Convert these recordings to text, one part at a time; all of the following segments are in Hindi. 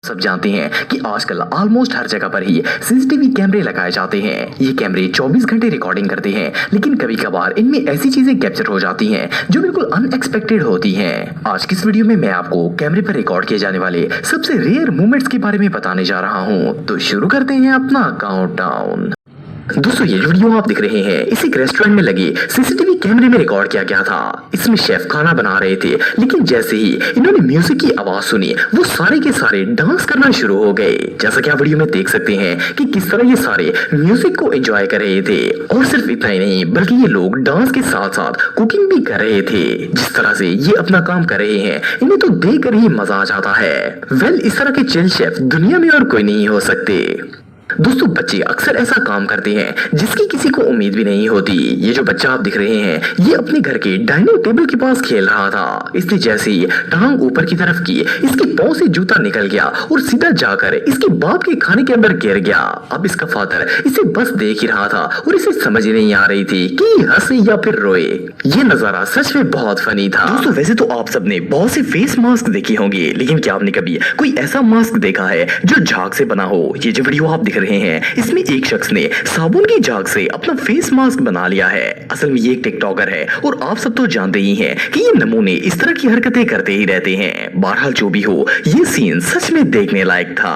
सब जानते हैं कि आजकल ऑलमोस्ट हर जगह पर ही सीसीटीवी कैमरे लगाए जाते हैं। ये कैमरे 24 घंटे रिकॉर्डिंग करते हैं, लेकिन कभी कभार इनमें ऐसी चीजें कैप्चर हो जाती हैं जो बिल्कुल अनएक्सपेक्टेड होती हैं। आज की इस वीडियो में मैं आपको कैमरे पर रिकॉर्ड किए जाने वाले सबसे रेयर मोमेंट्स के बारे में बताने जा रहा हूँ। तो शुरू करते हैं अपना काउंटडाउन। दोस्तों, ये वीडियो आप देख रहे हैं इस एक रेस्टोरेंट में लगे सीसीटीवी कैमरे में रिकॉर्ड किया गया था। इसमें शेफ खाना बना रहे थे, लेकिन जैसे ही इन्होंने म्यूजिक की आवाज सुनी वो सारे के सारे डांस करना शुरू हो गए। जैसा कि आप वीडियो में देख सकते हैं कि किस तरह ये सारे म्यूजिक को एंजॉय कर रहे थे। और सिर्फ इतना ही नहीं, बल्कि ये लोग डांस के साथ साथ कुकिंग भी कर रहे थे। जिस तरह से ये अपना काम कर रहे हैं, इन्हें तो देख कर ही मजा आ जाता है। इस तरह के चिल शेफ दुनिया में और कोई नहीं हो सकते। दोस्तों, बच्चे अक्सर ऐसा काम करते हैं जिसकी किसी को उम्मीद भी नहीं होती। ये जो बच्चा आप दिख रहे हैं, ये अपने घर के डाइनिंग टेबल के पास खेल रहा था। इसने जैसे ही टांग ऊपर की तरफ की, इसके पांव से जूता निकल गया और सीधा जाकर इसके बाप के खाने के अंदर गिर गया। अब इसका फादर इसे बस देख ही रहा था और इसे समझ ही नहीं आ रही थी कि हंसे या फिर रोए। ये नजारा सच में बहुत फनी था। दोस्तों, वैसे तो आप सबने बहुत से फेस मास्क देखे होंगे, लेकिन क्या आपने कभी कोई ऐसा मास्क देखा है जो झाग से बना हो? ये जो वीडियो आप रहे हैं, इसमें एक शख्स ने साबुन की झाग से अपना फेस मास्क बना लिया है। असल में ये एक टिकटॉकर है और आप सब तो जानते ही हैं कि ये नमूने इस तरह की हरकतें करते ही रहते हैं। बहरहाल जो भी हो, ये सीन सच में देखने लायक था।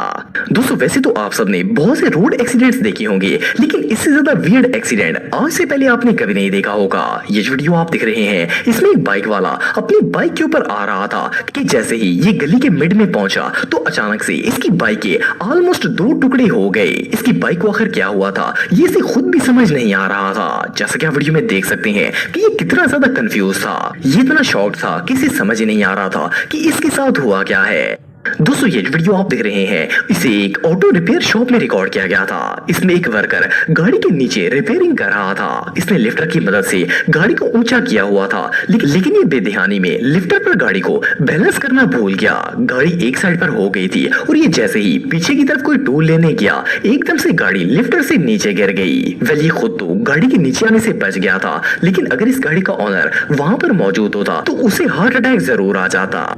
दोस्तों, वैसे तो आप सब ने बहुत से रोड एक्सीडेंट्स देखे होंगे, लेकिन इससे ज्यादा वियर्ड एक्सीडेंट आज से पहले आपने कभी नहीं देखा होगा। ये वीडियो आप देख रहे हैं, इसमें एक बाइक वाला अपनी बाइक के ऊपर आ रहा था कि जैसे ही ये गली के मिड में पहुंचा तो अचानक से इसकी बाइक के ऑलमोस्ट 2 टुकड़े हो गए। इसकी बाइक को आखिर क्या हुआ था, ये इसे खुद भी समझ नहीं आ रहा था। जैसा कि आप वीडियो में देख सकते हैं कि ये कितना ज्यादा कंफ्यूज था। ये इतना शॉक था कि इसे समझ ही नहीं आ रहा था कि इसके साथ हुआ क्या है। दोस्तों, ये वीडियो आप देख रहे हैं, इसे एक ऑटो रिपेयर शॉप में रिकॉर्ड किया गया था। इसमें एक वर्कर गाड़ी के नीचे रिपेयरिंग कर रहा था। इसने लिफ्टर की मदद से गाड़ी को ऊंचा किया हुआ था, लेकिन ये बेध्यानी में लिफ्टर पर गाड़ी को बैलेंस करना भूल गया। गाड़ी एक साइड पर हो गई थी और ये जैसे ही पीछे की तरफ कोई टूल लेने गया, एकदम से गाड़ी लिफ्टर से नीचे गिर गई। ये खुद तो गाड़ी के नीचे आने से बच गया था, लेकिन अगर इस गाड़ी का ऑनर वहां पर मौजूद होता तो उसे हार्ट अटैक जरूर आ जाता।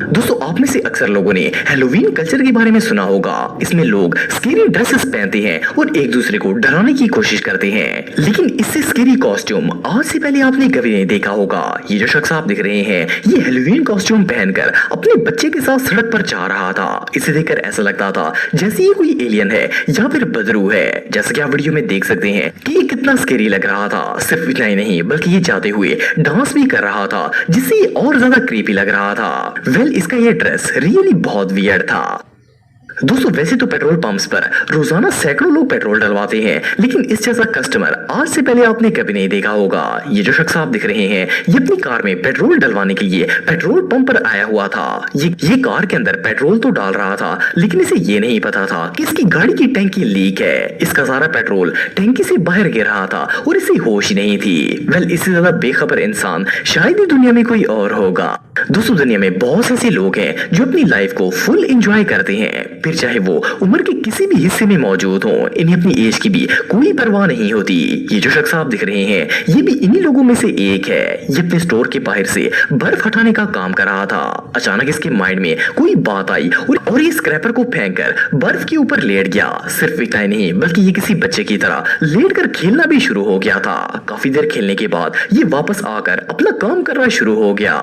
दोस्तों, आप में से अक्सर लोगों ने हैलोवीन कल्चर के बारे में सुना होगा। इसमें लोग स्केरी ड्रेसेस पहनते हैं और एक दूसरे को डराने की कोशिश करते हैं, लेकिन इससे स्केरी कॉस्ट्यूम आज से पहले आपने कभी नहीं देखा होगा। ये जो शख्स आप दिख रहे हैं, ये हैलोवीन कॉस्ट्यूम पहनकर अपने बच्चे के साथ सड़क पर जा रहा था। इसे देखकर ऐसा लगता था जैसे ये कोई एलियन है या फिर बदरू है। जैसा कि आप वीडियो में देख सकते हैं कि ये कितना स्केरी लग रहा था। सिर्फ इतना ही नहीं, बल्कि ये जाते हुए डांस भी कर रहा था, जिससे ये और ज्यादा क्रीपी लग रहा था। इसका ये ड्रेस रियली बहुत वियर्ड था। दोस्तों, वैसे तो पेट्रोल पंप्स पर रोजाना सैकड़ों लोग पेट्रोल डलवाते हैं, लेकिन इस जैसा कस्टमर आज से पहले आपने कभी नहीं देखा होगा। ये जो शख्स आप दिख रहे हैं, ये अपनी कार में पेट्रोल डलवाने के लिए पेट्रोल पंप पर आया हुआ था। ये कार के अंदर पेट्रोल तो डाल रहा था, लेकिन इसे ये नहीं पता था कि इसकी गाड़ी की टैंकी लीक है। इसका सारा पेट्रोल टैंकी से बाहर गिर रहा था और इसे होश ही नहीं थी। इससे ज्यादा बेखबर इंसान शायद ही दुनिया में कोई और होगा। दोस्तों, दुनिया में बहुत ऐसे लोग हैं जो अपनी लाइफ को फुल एंजॉय करते हैं, फिर चाहे वो उम्र के किसी भी हिस्से में मौजूद हो। इन्हें अपनी एज की भी कोई परवाह नहीं होती। ये जो शख्स आप दिख रहे हैं, ये भी इन्हीं लोगों में से एक है। ये अपने स्टोर के बाहर से बर्फ हटाने का काम कर रहा था। अचानक इसके माइंड में कोई बात आई और ये स्क्रैपर को फेंककर बर्फ के ऊपर लेट गया। सिर्फ इतना ही नहीं, बल्कि ये किसी बच्चे की तरह लेट कर खेलना भी शुरू हो गया था। काफी देर खेलने के बाद ये वापस आकर अपना काम करना शुरू हो गया।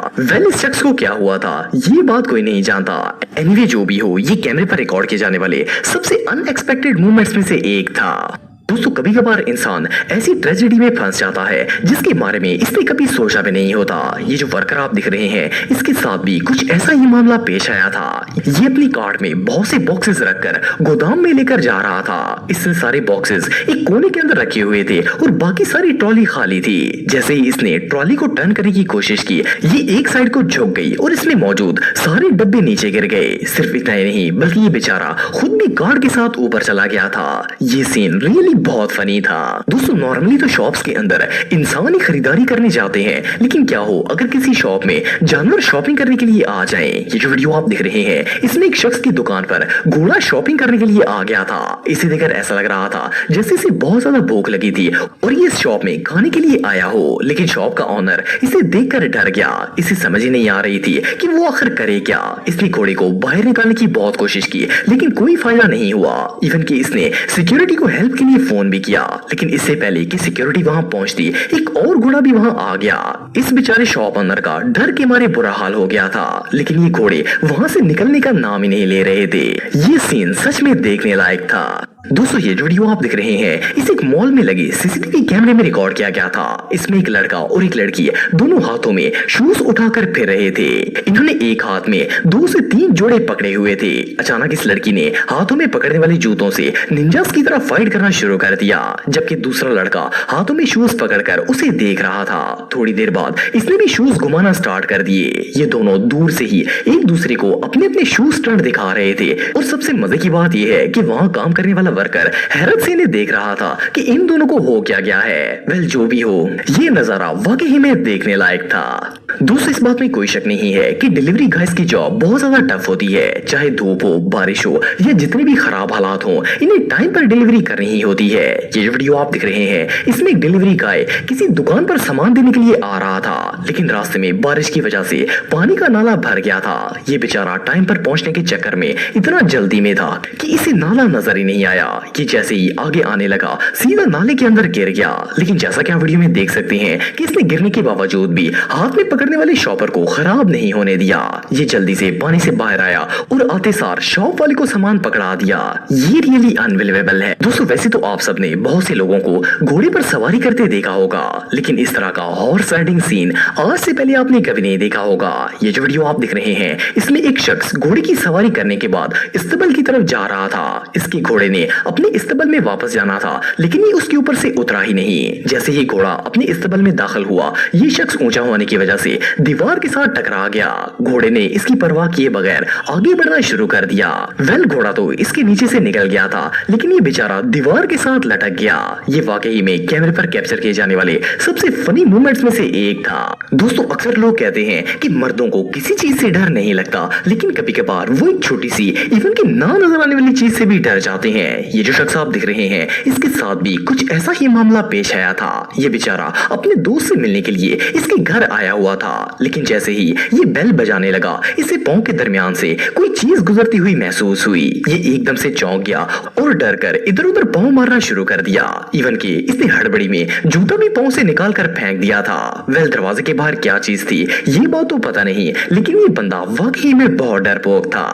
इस शख्स को क्या हुआ था, ये बात कोई नहीं जानता। एनीवे, जो भी हो, ये कैमरे पर रिकॉर्ड किए जाने वाले सबसे अनएक्सपेक्टेड मोमेंट्स में से एक था। दोस्तों, कभी कभार इंसान ऐसी ट्रेजेडी में फंस जाता है जिसके बारे में इसने कभी सोचा भी नहीं होता। ये जो वर्कर आप दिख रहे हैं, इसके साथ भी कुछ ऐसा ही मामला पेश आया था। ये अपनी कार्ट में बहुत से बॉक्सेस रखकर गोदाम में लेकर जा रहा था। इससे सारे बॉक्सेस एक कोने के अंदर रखे हुए थे और बाकी सारी ट्रॉली खाली थी। जैसे ही इसने ट्रॉली को टर्न करने की कोशिश की, ये एक साइड को झुक गई और इसमें मौजूद सारे डब्बे नीचे गिर गए। सिर्फ इतना ही नहीं, बल्कि ये बेचारा खुद भी गार्ड के साथ ऊपर चला गया था। ये सीन रियली बहुत फनी था। दोस्तों नॉर्मली तो शॉप्स के अंदर इंसान ही खरीदारी करने जाते हैं, लेकिन क्या हो अगर किसी शॉप में जानवर शॉपिंग करने के लिए आ जाएं। ये जो वीडियो आप देख रहे हैं इसमें एक शख्स की दुकान पर घोड़ा शॉपिंग करने के लिए आ गया था। इसे देखकर ऐसा लग रहा था जैसे इसे बहुत ज्यादा भूख लगी थी और ये इस शॉप में खाने के लिए आया हो, लेकिन शॉप का ऑनर इसे देखकर डर गया। इसे समझ ही नहीं आ रही थी कि वो आखिर करे क्या। इसने घोड़े को बाहर निकालने की बहुत कोशिश की, लेकिन कोई फायदा नहीं हुआ। इवन कि इसने सिक्योरिटी को हेल्प के लिए फोन भी किया, लेकिन इससे पहले कि सिक्योरिटी वहां पहुंचती एक और घोड़ा भी वहां आ गया। इस बेचारे शॉप ऑनर का डर के मारे बुरा हाल हो गया था, लेकिन ये घोड़े वहां से निकलने का नाम ही नहीं ले रहे थे। ये सीन सच में देखने लायक था। दोस्तों ये जो वीडियो आप देख रहे हैं इसे एक मॉल में लगी सीसीटीवी कैमरे में रिकॉर्ड किया गया था। इसमें एक लड़का और एक लड़की दोनों हाथों में शूज उठाकर फिर रहे थे। इन्होंने एक हाथ में 2 से 3 जोड़े पकड़े हुए थे। अचानक इस लड़की ने हाथों में पकड़ने वाले जूतों से निंजास की तरह फाइट करना शुरू कर दिया, जबकि दूसरा लड़का हाथों में शूज पकड़कर उसे देख रहा था। थोड़ी देर बाद इसने भी शूज घुमाना स्टार्ट कर दिए। ये दोनों दूर से ही एक दूसरे को अपने अपने शूज स्टंट दिखा रहे थे और सबसे मजे की बात यह है कि वहां काम करने वाला वर्कर हैरत से इन्हें देख रहा था कि इन दोनों को हो क्या गया है। वेल जो भी हो, ये नजारा वाकई में देखने लायक था। दोस्तों इस बात में कोई शक नहीं है कि डिलीवरी गाइस की जॉब बहुत ज्यादा टफ होती है। चाहे धूप हो, बारिश हो या जितने भी खराब हालात हो, इन्हें टाइम पर डिलीवरी करनी ही होती है। ये जो वीडियो आप दिख रहे हैं इसमें एक डिलीवरी गाय किसी दुकान पर सामान देने के लिए आ रहा था, लेकिन रास्ते में बारिश की वजह से पानी का नाला भर गया था। ये बेचारा टाइम पर पहुंचने के चक्कर में इतना जल्दी में था कि इसे नाला नजर ही नहीं आया। कि जैसे ही आगे आने लगा सीधा नाले के अंदर गिर गया। लेकिन जैसा कि आप वीडियो में देख सकते हैं कि इसने गिरने के बावजूद भी हाथ में पकड़ने वाले शॉपर को खराब नहीं होने दिया। ये जल्दी से पानी से बाहर आया और आते सार शॉप वाले को सामान पकड़ा दिया। ये रियली अनबिलीवेबल है। दोस्तों वैसे तो आप सबने बहुत से लोगों को घोड़े पर सवारी करते देखा होगा, लेकिन इस तरह का हॉर्स राइडिंग सीन आज से पहले आपने कभी नहीं देखा होगा। ये जो वीडियो आप देख रहे हैं इसमें एक शख्स घोड़े की सवारी करने के बाद इस्तबल की तरफ जा रहा था। इसके घोड़े ने अपने इस्तबल में वापस जाना था, लेकिन ये उसके ऊपर से उतरा ही नहीं। जैसे ही घोड़ा अपने इस्तबल में दाखिल हुआ, ये शख्स ऊंचा होने की वजह से दीवार के साथ टकरा गया। घोड़े ने इसकी परवाह किए बगैर आगे बढ़ना शुरू कर दिया। वेल घोड़ा तो इसके नीचे से निकल गया था, लेकिन ये बेचारा दीवार के साथ लटक गया। ये वाकई में कैमरे पर कैप्चर किए जाने वाले सबसे फनी मोमेंट्स में से एक था। दोस्तों अक्सर लोग कहते हैं कि मर्दों को किसी चीज से डर नहीं लगता, लेकिन कभी कभार वो एक छोटी सी इवन की ना नजर आने वाली चीज से भी डर जाते हैं। ये जो शख्स आप दिख रहे हैं इसके साथ भी कुछ ऐसा ही मामला पेश आया था। ये बेचारा अपने दोस्त से मिलने के लिए इसके घर आया हुआ था, लेकिन जैसे ही ये बेल बजाने लगा इसे पांव के दरमियान से कोई चीज गुजरती हुई महसूस हुई। ये एकदम से चौंक गया और डर कर इधर उधर पांव मारना शुरू कर दिया। इवन कि इसने हड़बड़ी में जूता भी पांव से निकाल कर फेंक दिया था। वेल दरवाजे के बाहर क्या चीज थी ये बात तो पता नहीं, लेकिन ये बंदा वाकई में बहुत डरपोक था।